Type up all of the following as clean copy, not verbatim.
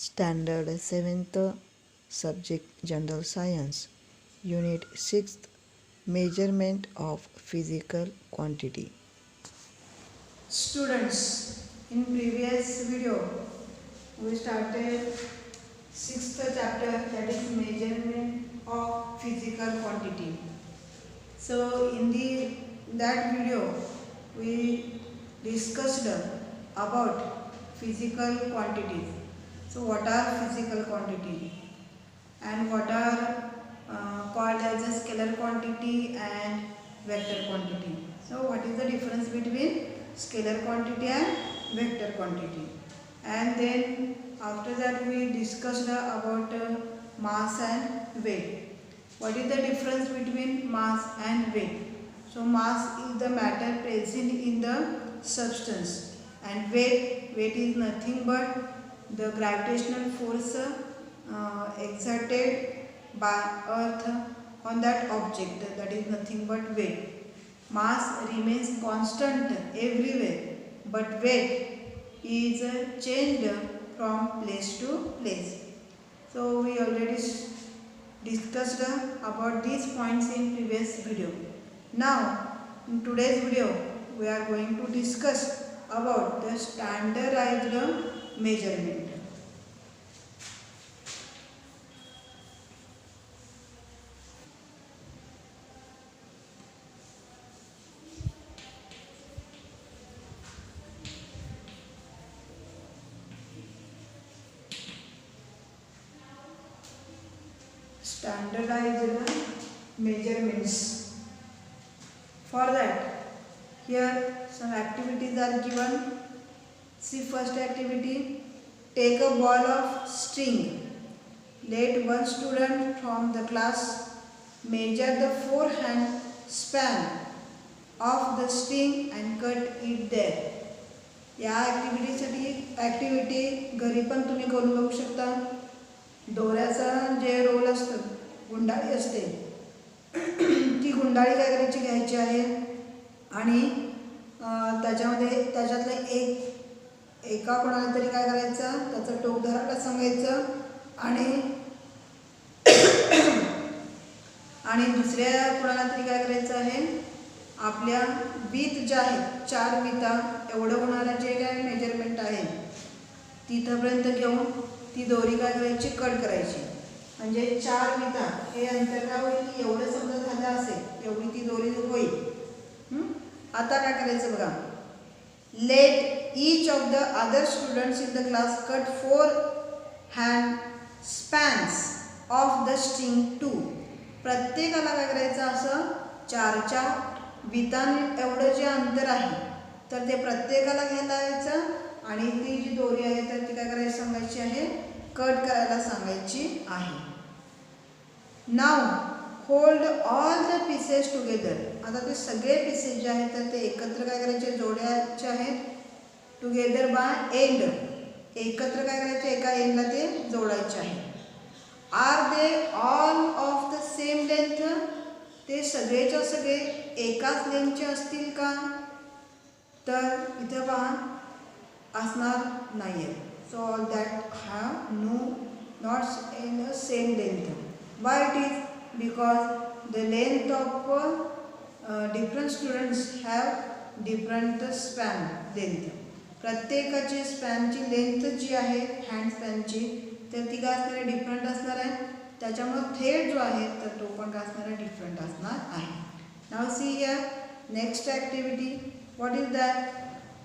Standard 7th Subject General Science Unit 6th Measurement of Physical Quantity. Students, in previous video we started 6th chapter, that is measurement of physical quantity. So in that video we discussed about physical quantities. So what are physical quantity and what are called as a scalar quantity and vector quantity. So what is the difference between scalar quantity and vector quantity? And then after that we discussed about mass and weight. What is the difference between mass and weight? So mass is the matter present in the substance, and weight is nothing but the gravitational force exerted by earth on that object, that is nothing but weight. Mass remains constant everywhere, but weight is changed from place to place. So we already discussed about these points in previous video. Now in today's video we are going to discuss about the standardized measurement. Standardized measurements. For that, here some activities are given. See, first activity, take a ball of string. Let one student from the class measure the forehand span of the string and cut it there. या activity घरी पण तुम्ही करून बघू शकता. दोऱ्याचा जे role असतं, गुंडाळी असते, ती गुंडाळी काय करायची, घ्यायची आहे आणि त्याच्यातलं एका कोणाला तरी काय करायचं, त्याचं टोक धरायला सांगायचं आणि दुसऱ्या कोणाला तरी काय करायचं आहे, आपल्या बीत ज्या आहेत, 4 बीता एवढं होणारं जे काय मेजरमेंट आहे तिथपर्यंत घेऊन ती दोरी काय करायची, कट करायची. म्हणजे 4 बीता हे अंतर काय होईल, एवढं समजा झालं असेल, एवढी ती दोरी होईल. आता काय करायचं बघा, let each of the other students in the class cut 4 hand spans of the string 2. प्रत्येकाला काय करायचं, असं 4 बीतांनी एवढं जे अंतर आहे तर ते प्रत्येकाला घ्यायला यायचं आणि ती जी दोरी आहे तर ती काय करायची सांगायची आहे, कट करायला सांगायची आहे. Now hold all the pieces together. आता ते सगळे पीसेस जे आहेत तर ते एकत्र काय करायचे, जोडायचे आहेत. टुगेदर बाय एंड, एकत्र काय करायचे, एका एंडला ते जोडायचे आहे. Are they all of the same length. ते सगळेच्या सगळे एकाच लेंथचे असतील का, तर इथं पहा असणार नाही आहे. So all that have not in a same length. Why it is, because the length of different students have different span length. प्रत्येकाची स्पॅनची लेंथ जी आहे हँड स्पॅनची, तर ती काय असणार आहे, डिफरंट असणार आहे. त्याच्यामुळे थेट जो आहे तर तो पण काय असणार आहे, डिफरंट असणार आहे. Now see here next activity. What is that?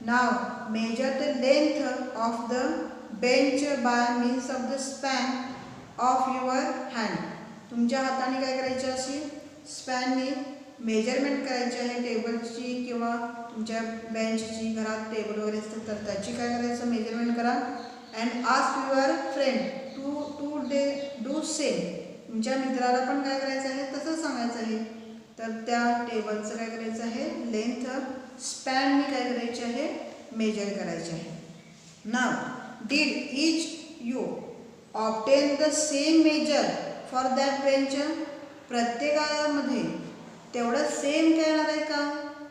Now measure the length of the bench by means of the span of your hand. तुमच्या हाताने काय करायची, अशी स्पॅननी मेजरमेंट करायची आहे टेबलची किंवा तुमच्या बेंचची. घरात टेबल वगैरे असतं तर त्याची काय करायचं, मेजरमेंट करा. And ask your friend to do same. तुमच्या मित्राला पण काय करायचं आहे, तसं सांगायचं आहे. तर त्या टेबलचं काय करायचं आहे, लेंथ स्पॅननी काय करायची आहे, मेजर करायची आहे. Now did each you obtain the same measure for that bench. प्रत्येकामध्ये तेवढं सेम काय येणार आहे का,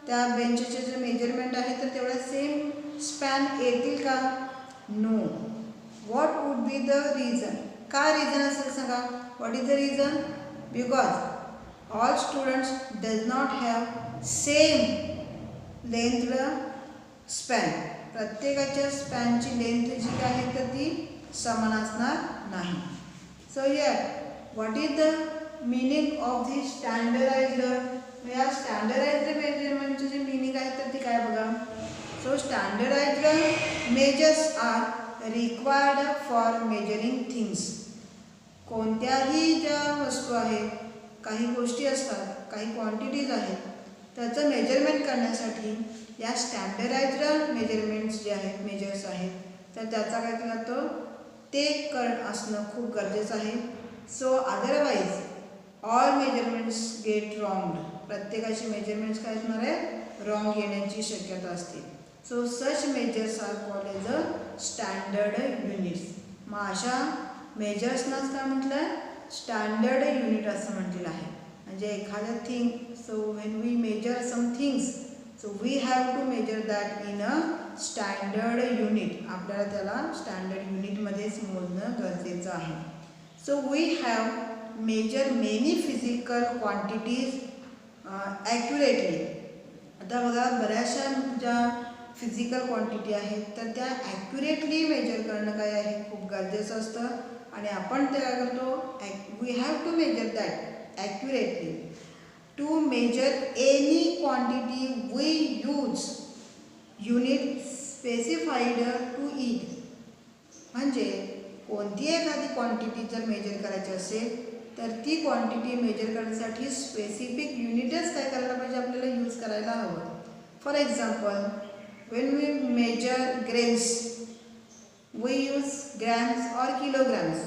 त्या बेंचचे जे मेजरमेंट आहे तर तेवढं सेम स्पॅन येतील का, no. What would with the reason. काय रिझन असेल सांगा? What is the reason? Because all students does not have same length span. प्रत्येकाच्या स्पॅनची लेंथ जी आहे तर ती समान असणार नाही. So here what is the meaning of the standardised? या स्टँडर्डाइज्ड मेजरमेंटची जी मीनिंग आहे तर ती काय बघा. So standardised measures are required for measuring things. कोणत्याही ज्या वस्तू आहेत, काही गोष्टी असतात, काही क्वांटिटीज आहेत, त्याचं मेजरमेंट करण्यासाठी या स्टँडर्डाइज्ड मेजरमेंट्स जे आहेत, मेजर्स आहेत, तर त्याचा काय केला तो ते असणं खूप गरजेचं आहे. So otherwise all measurements get wrong. प्रत्येकाचे मेजरमेंट्स काय असणार आहे? रॉंग येण्याची शक्यता असते. So such measures are called as a standard units. मग अशा मेजर्सनाच काय म्हटलं? स्टँडर्ड युनिट असं म्हटलेलं आहे. म्हणजे एखाद्या thing, so when we measure some things, so we have to measure that in a standard unit. आपल्याला त्याला स्टँडर्ड युनिटमध्येच मोजणं गरजेचं आहे. So we have measure many physical quantities accurately. आता बघा, बऱ्याचशा ज्या फिजिकल क्वांटिटी आहेत तर त्या ॲक्युरेटली मेजर करणं काय आहे? खूप गरजेचं असतं. आणि आपण ते काय करतो? We have to measure that accurately. To measure any quantity we use unit specified to it. म्हणजे कोणती एखादी क्वांटिटी जर मेजर करायची असेल तर ती क्वांटिटी मेजर करण्यासाठी स्पेसिफिक युनिटच काय करायला पाहिजे? आपल्याला यूज करायला हवं. For example, when we measure grains, we use grams or kilograms.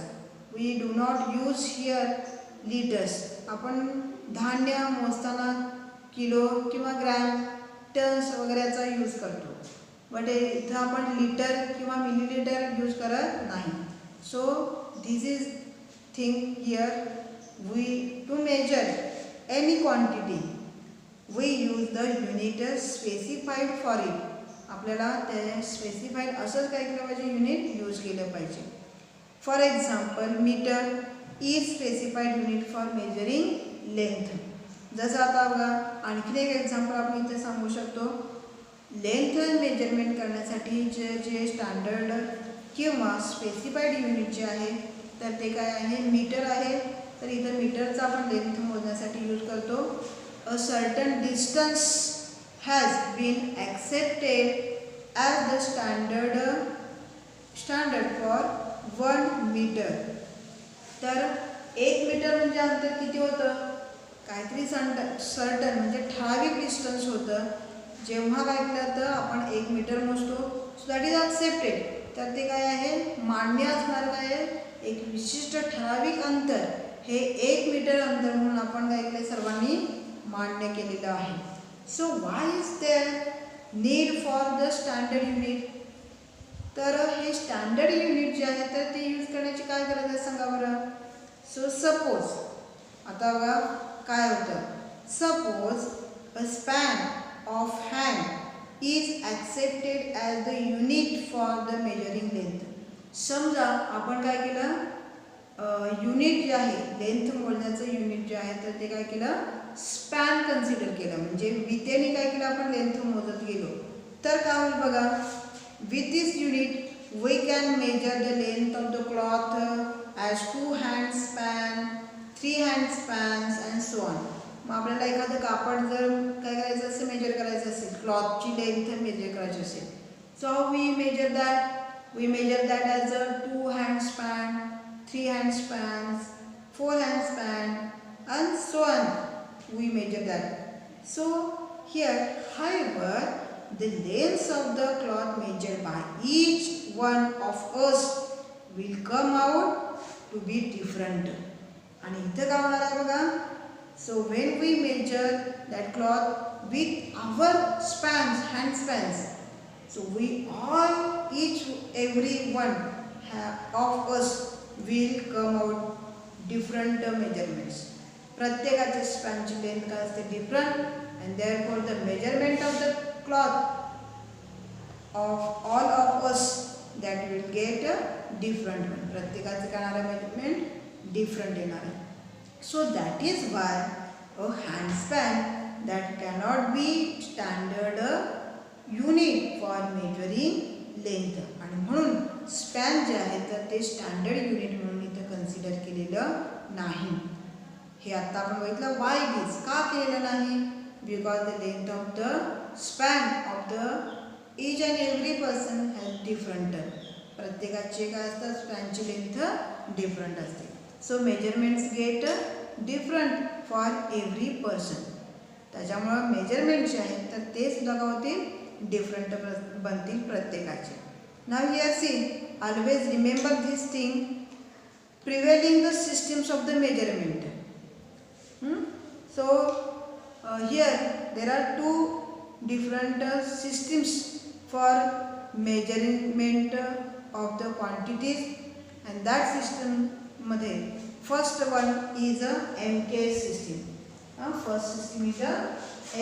We do not use here liters. आपण धान्य मोजताना किलो किंवा ग्रॅम, टन्स वगैरेचा यूज करतो. बट इथं आपण लिटर किंवा मिलीलिटर यूज करत नाही. So this is thing here. We to measure any quantity we use the unit specified for it. आपल्याला ते स्पेसिफाईड असंच काय केलं पाहिजे? युनिट यूज केलं पाहिजे. For example, metre is specified unit for measuring length. जसं आता बघा, आणखीन एक एक्झाम्पल आपण इथे सांगू शकतो. लेंथ मेजरमेंट करण्यासाठी जे स्टँडर्ड किंवा स्पेसिफाईड युनिट जे आहे तर ते काय आहे? मीटर आहे. तर इथं मीटरचा आपण लेंथ मोजण्यासाठी यूज करतो. A certain distance has been accepted as the standard for 1 meter. तर 1 मीटर म्हणजे अंतर किती होतं? काहीतरी सर्टन म्हणजे ठराविक डिस्टन्स होतं. जेव्हा काय केलं तर आपण 1 मीटर मोजतो, सो दॅट इज ॲक्सेप्टेड. तर ते काय आहे? मान्य असणार. काय आहे? एक विशिष्ट ठराविक अंतर हे 1 मीटर अंतर म्हणून आपण काय केलं? सर्वांनी मान्य केलेलं आहे. So why is there need for the standard unit? तर हे स्टँडर्ड युनिट जे आहे तर ते यूज करण्याची काय गरज आहे सांगा बरं. सो सपोज, आता बघा काय होतं. Suppose a span of hand is accepted as the unit for the measuring length. समजा आपण काय केलं? युनिट जे आहे, लेंथ मोजण्याचं युनिट जे आहे तर ते काय केलं? स्पॅन कन्सिडर केलं. म्हणजे वितेने काय केलं? आपण लेंथ मोजत गेलो तर काय होईल बघा. With this unit we can measure the length of the cloth as 2 hand span, 3 hand spans and so on. मग आपल्याला एखादं कापड जर काय करायचं असेल, मेजर करायचं असेल, क्लॉथची लेंथ मेजर करायची असेल, so how we measure that? We measure that as a 2 hand span, 3 hand spans, 4 hand span and so on. We measure that. So here, however, the length of the cloth measured by each one of us will come out to be different. आणि इथं काय होणार आहे बघा. So when we measure that cloth with our spans, hand spans, so we all, every one of us will come out different measurements. प्रत्येकाच्या स्पॅनची length काय असते? Different. And therefore the measurement of the cloth of all of us that will get different one. प्रत्येकाचं काय येणार आहे measurement different येणार आहे. So that is why a handspan that cannot be standard unit for measuring length. आणि म्हणून span जे आहे तर ते स्टँडर्ड युनिट म्हणून इथं कन्सिडर केलेलं नाही. हे आता आपण बघितलं वाय इट इज, का केलेलं नाही, because the length of the span of the each and every person has different. प्रत्येकाचे काय असतात स्पॅनची लेंथ डिफरंट असते. So measurements get different for every person. त्याच्यामुळं मेजरमेंट जे आहेत तर ते सुद्धा काय होतील डिफरंट बनतील प्रत्येकाचे. Now here see always remember this thing prevailing the systems of the measurement. So here there are two different systems for measurement of the quantities, and that system मध्ये first one is a MKS system. First system is a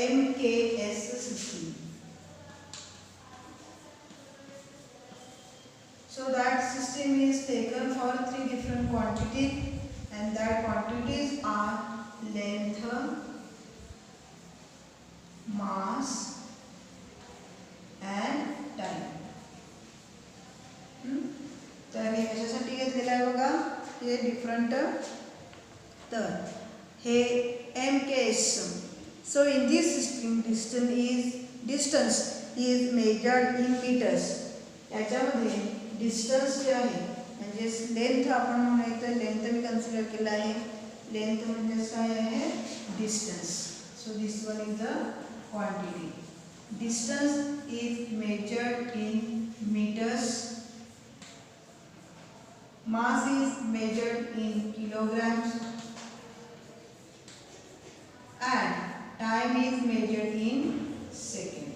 MKS system. So that system is taken for three different quantities, and that quantities are length, mass and time. तर हे कशासाठी घेतलेलं आहे बघा, हे different. तर हे MKS. So in this system distance is measured in metres. याच्यामध्ये distance जे आहे म्हणजेच लेंथ आपण म्हणूया तर लेंथ मी कन्सिडर केलं आहे. लेंथ म्हणजे काय आहे distance. So this one is the quantity. Distance is measured in metres. Mass is measured in kilograms and time is measured in second.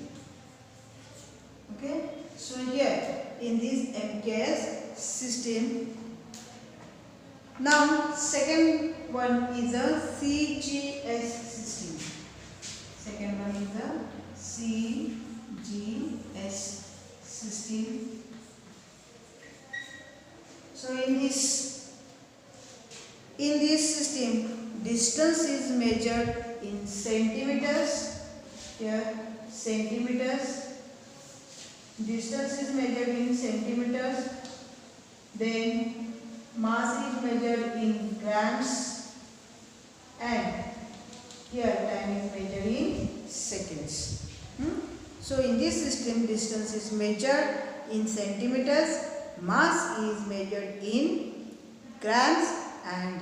Okay, so here in this MKS system, now second one is a CGS system. Second one is a CGS system. So in this system distance is measured in centimeters. Here centimeters. Distance is measured in centimeters. Then mass is measured in grams, and here time is measured in seconds. So in this system distance is measured in centimeters, mass is measured in grams, and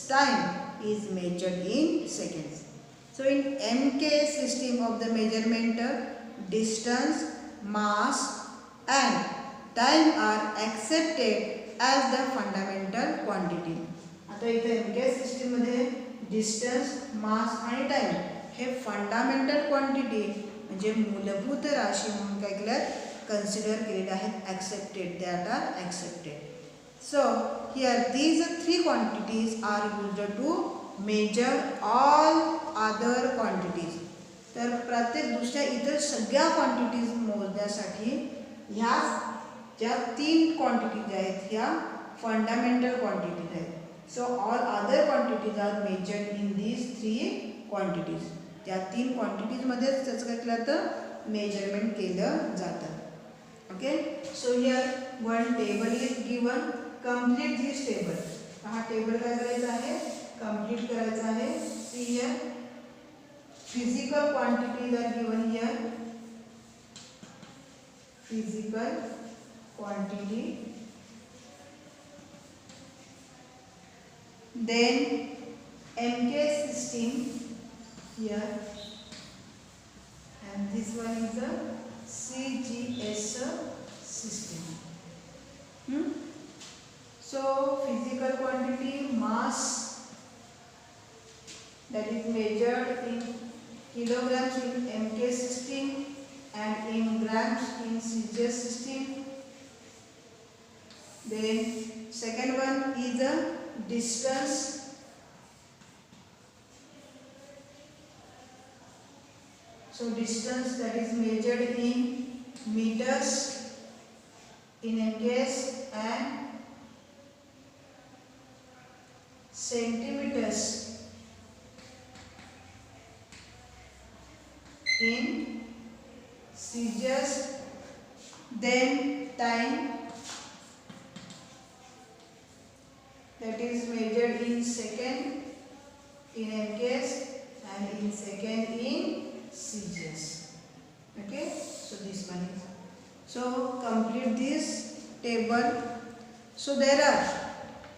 time is measured in seconds. So in MK system of the measurement, distance, mass and time are accepted as the fundamental quantity. आता इथे MK system मध्ये distance, mass आणि time हे fundamental quantity म्हणजे मूलभूत राशी म्हणून काय केल्यात कन्सिडर केलेले आहेत. accepted, that are accepted. So here these three quantities are used to measure all other quantities. तर प्रत्येक दुसऱ्या इतर सगळ्या क्वांटिटीज मोजण्यासाठी ह्या ज्या तीन क्वांटिटीज आहेत ह्या फंडामेंटल क्वांटिटीज आहेत. So all other quantities are measured in these three quantities. त्या तीन क्वांटिटीजमध्येच त्याचं काय केलं तर मेजरमेंट केलं जातं. Okay, so here one table is given. Complete this table. हा टेबल काय करायचा आहे कंप्लीट करायचा आहे. See here physical quantities are given here. Physical quantity. Then MK system here, and this one is the CGS system. So physical quantity, mass, that is measured in kilograms in MK system and in grams in CGS system. Then second one is a distance. So distance that is measured in meters in MKS, and centimeters in seizures, then time that is measured in second in MKS and in second in seizures. Okay, so this one is. So complete this table. So there are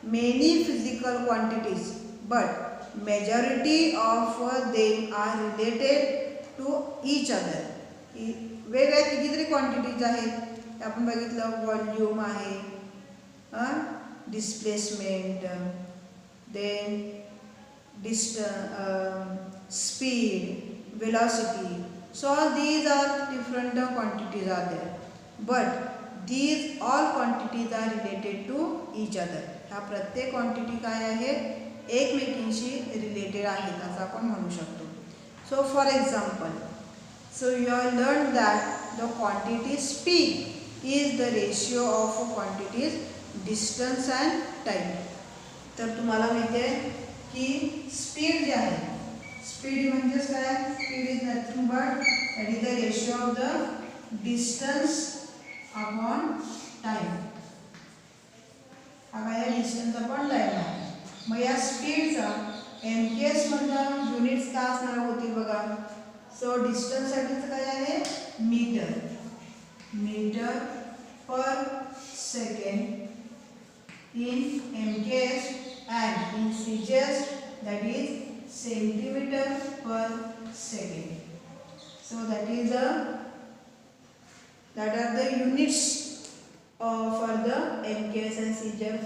many physical quantities, but majority of them are related to each other. वेगवेगळ्या कितीतरी quantities आहेत. आपण बघितलं volume आहे, displacement, then speed, velocity. So all these are different quantities are there, but these all quantities are related to each other. ह्या प्रत्येक quantity काय आहेत, एकमेकींशी रिलेटेड आहेत असं आपण म्हणू शकतो. So for example, so you have learned that the quantity speed is the ratio of quantities distance and time. तर तुम्हाला माहिती आहे की स्पीड जे आहे, स्पीड म्हणजेच काय, speed is nothing but that is the ratio of the distance upon time. हा काय डिस्टन्स अपॉन टाइम आहे. मग या स्पीडचा MKS मधला युनिट्स काय असणार होती बघा. सो डिस्टन्स साठीचं काय आहे, मीटर, मीटर पर second in MKS and in seizures that is centimeter per second. So that are the units for the MKS and seizure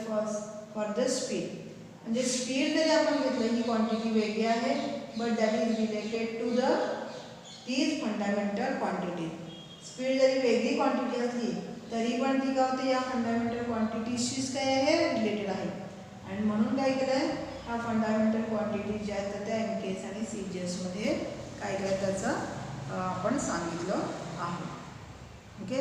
for the speed. म्हणजे स्पीड जरी आपण घेतलं ही क्वांटिटी वेगळी आहे, but that is related to these fundamental quantities. Speed जरी वेगळी quantity असली तरी पण ती काय होते, या फंडामेंटल क्वांटिटीशीच काय आहे, रिलेटेड आहे. आणि म्हणून काय केलं आहे, ह्या फंडामेंटल क्वांटिटी ज्या आहेत त्या MKS आणि सीजीएसमध्ये काय केलं त्याचं आपण सांगितलं आहे. Okay,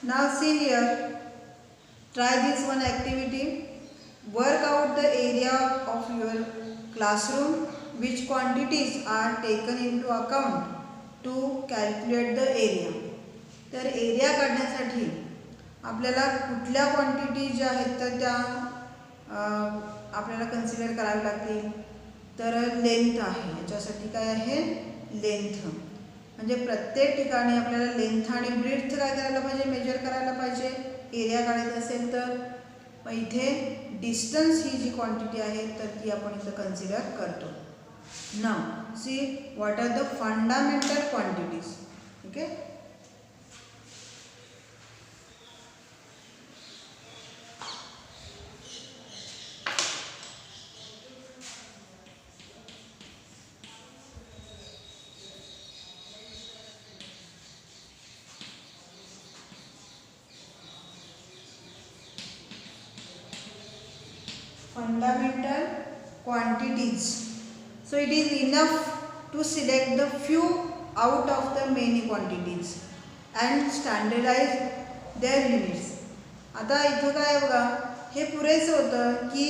now see here, try this one activity. Work out the area of your classroom. Which quantities are taken into account to calculate the area? तर एरिया काढण्यासाठी आपल्याला कुठल्या क्वांटिटी ज्या आहेत तर त्या आपल्याला कन्सिडर करावी लागतील. तर लेंथ आहे, याच्यासाठी काय आहे, लेंथ. म्हणजे प्रत्येक ठिकाणी आपल्याला लेंथ आणि ब्रेड्थ काय करायला पाहिजे, मेजर करायला पाहिजे एरिया काढायचा असेल तर. मग इथे डिस्टन्स ही जी क्वांटिटी आहे तर ती आपण इथं कन्सिडर करतो. Now see what are the fundamental quantities. Okay, fundamental quantities. So it is enough to select the few out of the many quantities and standardize their units. आता इथं काय बघा, हे पुरेसं होतं की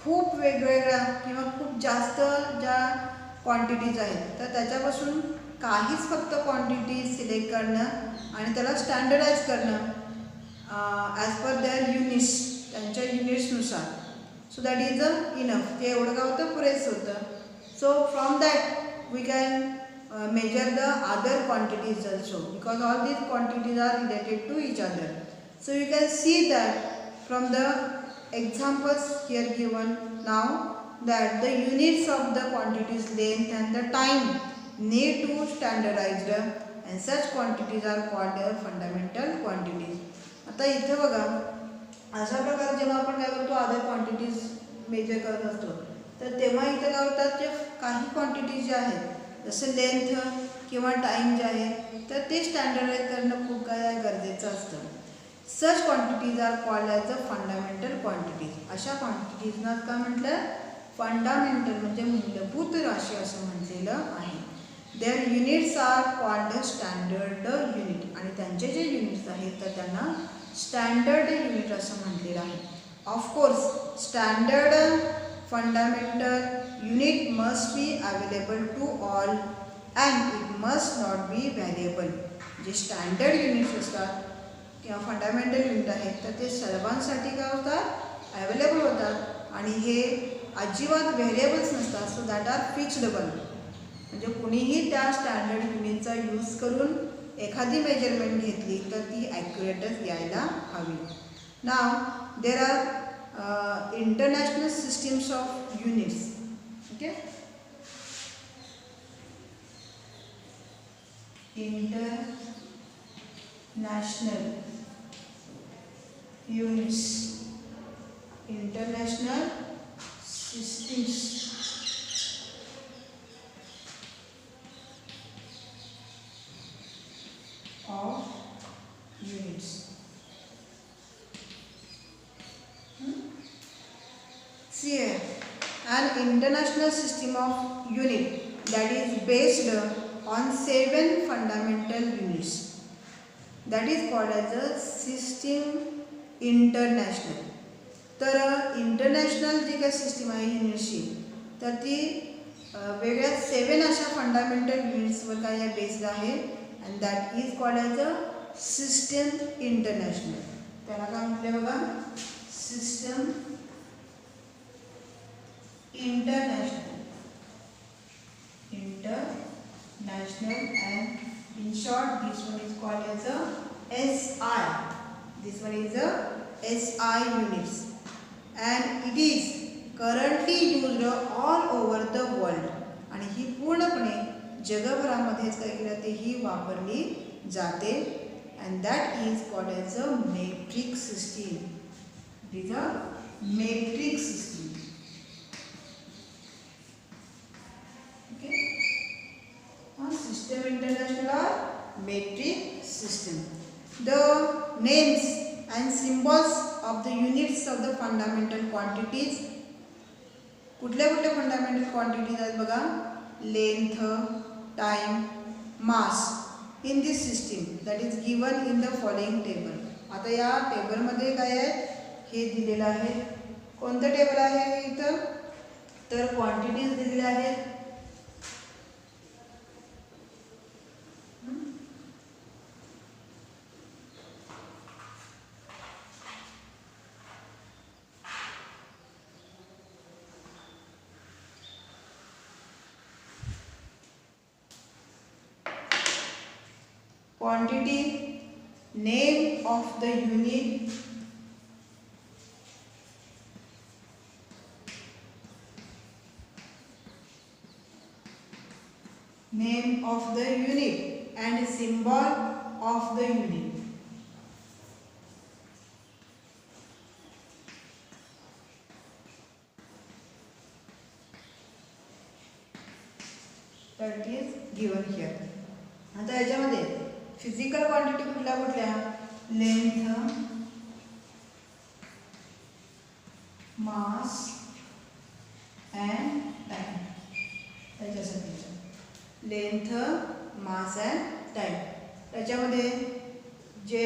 खूप वेगवेगळ्या किंवा खूप जास्त ज्या क्वांटिटीज आहेत तर त्याच्यापासून काहीच फक्त क्वांटिटी सिलेक्ट करणं आणि त्याला स्टँडर्डाइज करणं ॲज पर देअर युनिट्स, त्यांच्या युनिट्सनुसार. So that is enough. ते एवढं काय होतं, पुरेसं होतं. So from that we can measure the other quantities also because all these quantities are related to each other. So you can see that from the examples here given now that the units of the quantities length and the time need to standardized and such quantities are called fundamental quantities. आता इथे बघा, अशा प्रकारे जेव्हा आपण काय करतो other quantities major करत असतो तर तेव्हा इथं काय होतात, जे काही क्वांटिटीज ज्या आहेत जसं लेंथ किंवा टाईम जे आहे तर ते स्टँडर्डाइज करणं खूप काय गरजेचं असतं. Such quantities are called as the fundamental quantities. अशा क्वांटिटीजना काय म्हटलं, फंडामेंटल म्हणजे मूलभूत राशी असं म्हटलेलं आहे. Their units are called standard unit, आणि त्यांचे जे युनिट्स आहेत तर त्यांना स्टँडर्ड युनिट असं म्हटलेलं आहे. Of course standard fundamental unit must be available to all and it must not be variable. जे स्टँडर्ड युनिट्स असतात किंवा फंडामेंटल युनिट आहेत तर ते सर्वांसाठी काय होतात, अवेलेबल होतात, आणि हे अजिबात व्हेरिएबल्स नसतात. So that are fixable. म्हणजे कुणीही त्या स्टँडर्ड युनिटचा यूज करून एखादी मेजरमेंट घेतली तर ती ॲक्युरेटच यायला हवी. Now there are international systems of units. Okay, international units, international systems of units. See here, an international system of unit that is based on 7 fundamental units, that is called as a system international. तर international जी काही system आहे युनिट्सची तर ती वेगळ्या 7 अशा fundamental युनिट्सवर काय या बेस्ड आहे, and that is called as a system international. त्याला काय म्हटले बघा, system international. International and in short this one is called as a SI. This one is a SI units. And it is currently used all over the world. आणि ही पूर्णपणे जगभरामध्येच काय केलं ते ही वापरली जाते. and that is called as a metric system. It is a metric system. Okay, system international or metric system. The names and symbols of the units of the fundamental quantities. कुठल्या कुठल्या fundamental quantities आहेत बघा, length, time, mass in this system that is given in the following table. आता या टेबलमध्ये काय आहे हे दिलेलं आहे. कोणतं टेबल आहे इथं, तर क्वांटिटीज दिलेल्या आहेत. Quantity, name of the unit, name of the unit and symbol of the unit. That is given here. आता याच्यामध्ये फिजिकल क्वांटिटी कुठल्या कुठल्या, लेंथ, मास अँड टाइम. त्याच्यासाठी लेंथ, मास अँड टाइम. त्याच्यामध्ये जे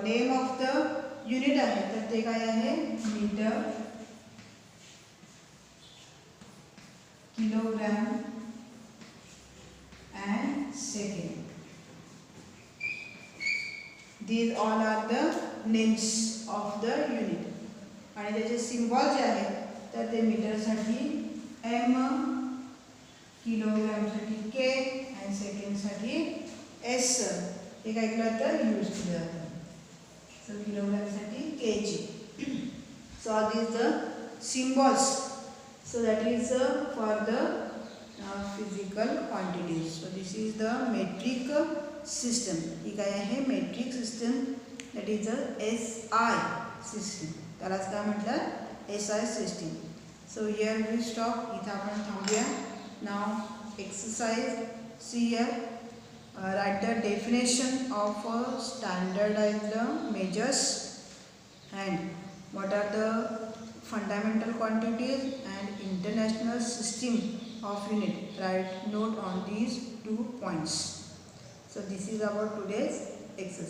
नेम ऑफ द युनिट आहे तर ते काय आहे, metre, kilogram and second. These all are the names of the unit. आणि त्याचे सिम्बॉल जे आहेत तर ते मीटरसाठी M, किलोग्रामसाठी K आणि सेकंडसाठी S हे काय केलं तर यूज केलं जातं. सो किलोग्रामसाठी kg. So all these the symbols. So that is for the physical quantities. So this is the metric system. ही काय आहे, metric system. That is a SI system. त्यालाच काय म्हटलं, SI system. So here we stop. इथं आपण थांबूया. Now exercise. See here write the definition of standardized measures and what are the fundamental quantities and international system of unit. Write note on these 2 points. So this is about today's exercise.